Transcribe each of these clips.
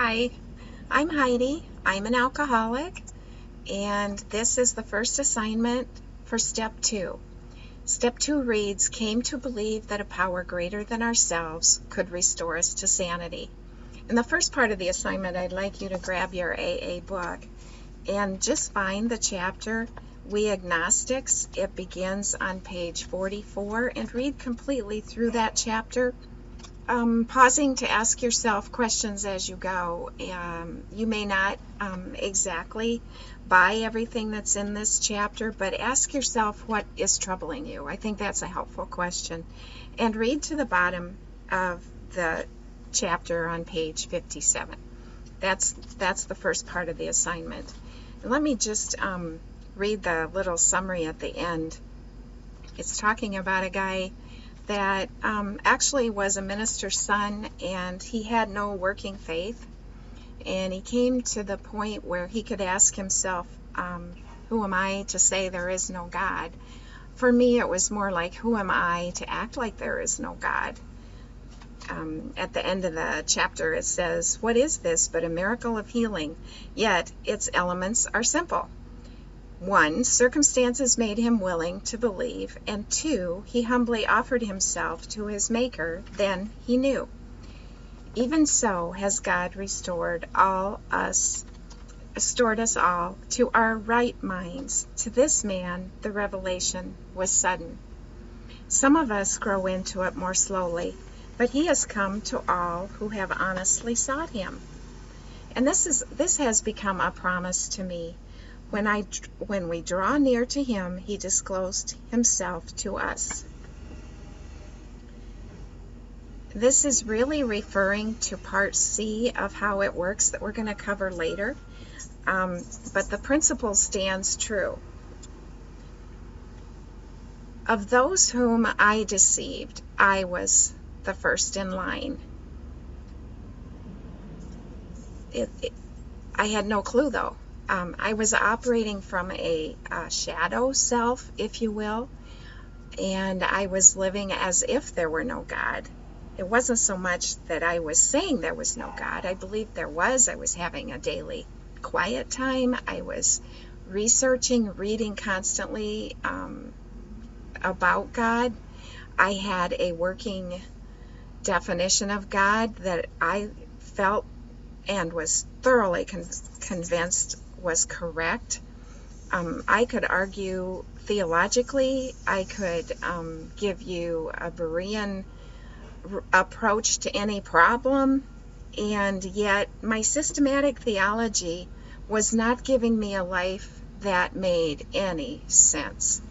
Hi, I'm Heidi. I'm an alcoholic, and this is the first assignment for Step 2. Step 2 reads, Came to believe that a power greater than ourselves could restore us to sanity. In the first part of the assignment, I'd like you to grab your AA book and just find the chapter, We Agnostics. It begins on page 44, and read completely through that chapter. Pausing to ask yourself questions as you go. You may not exactly buy everything that's in this chapter, but ask yourself what is troubling you. I think that's a helpful question. And read to the bottom of the chapter on page 57. That's the first part of the assignment. And let me just read the little summary at the end. It's talking about a guy that actually was a minister's son, and he had no working faith, and he came to the point where he could ask himself, who am I to say there is no God? For me, it was more like, who am I to act like there is no God? At the end of the chapter it says, what is this but a miracle of healing? Yet its elements are simple. 1, circumstances made him willing to believe, and 2, he humbly offered himself to his Maker, then he knew. Even so has God restored us all to our right minds. To this man the revelation was sudden. Some of us grow into it more slowly, but he has come to all who have honestly sought him. And this has become a promise to me. When we draw near to him, he disclosed himself to us. This is really referring to part C of how it works that we're going to cover later, but the principle stands true. Of those whom I deceived, I was the first in line. I had no clue, though. I was operating from a shadow self, if you will, and I was living as if there were no God. It wasn't so much that I was saying there was no God. I believed there was. I was having a daily quiet time. I was researching, reading constantly about God. I had a working definition of God that I felt and was thoroughly convinced was correct. I could argue theologically. I could give you a Berean approach to any problem, and yet my systematic theology was not giving me a life that made any sense.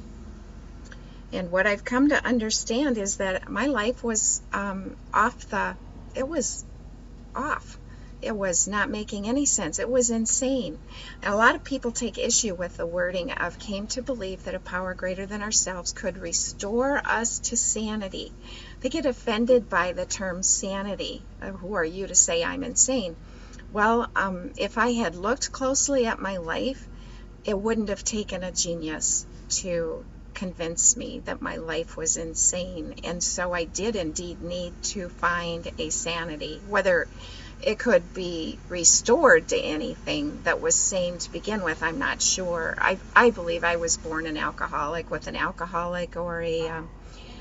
And what I've come to understand is that my life was off. It was not making any sense. It was insane. And a lot of people take issue with the wording of came to believe that a power greater than ourselves could restore us to sanity. They get offended by the term sanity. Who are you to say I'm insane? Well, if I had looked closely at my life, it wouldn't have taken a genius to convince me that my life was insane. And so I did indeed need to find a sanity, whether it could be restored to anything that was sane to begin with, I'm not sure. I believe I was born an alcoholic with an alcoholic or a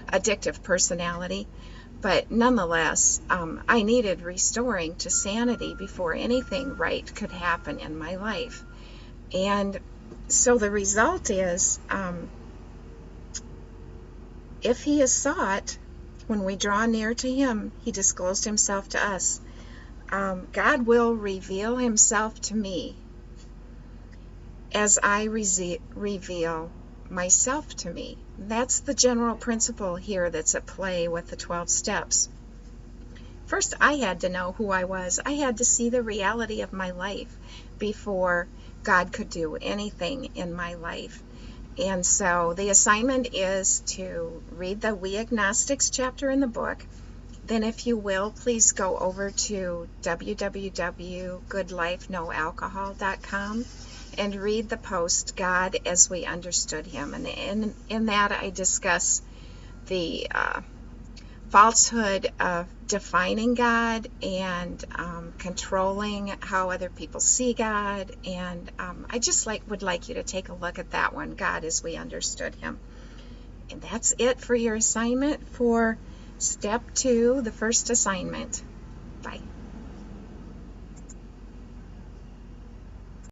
addictive personality, but nonetheless, I needed restoring to sanity before anything right could happen in my life. And so the result is, if he is sought, when we draw near to him, he disclosed himself to us. God will reveal himself to me as I reveal myself to me. That's the general principle here that's at play with the 12 steps. First, I had to know who I was. I had to see the reality of my life before God could do anything in my life. And so the assignment is to read the We Agnostics chapter in the book. Then if you will, please go over to www.goodlifenoalcohol.com and read the post, God as We Understood Him. And in that I discuss the falsehood of defining God and controlling how other people see God. And I just would like you to take a look at that one, God as We Understood Him. And that's it for your assignment for step 2, the first assignment. Bye.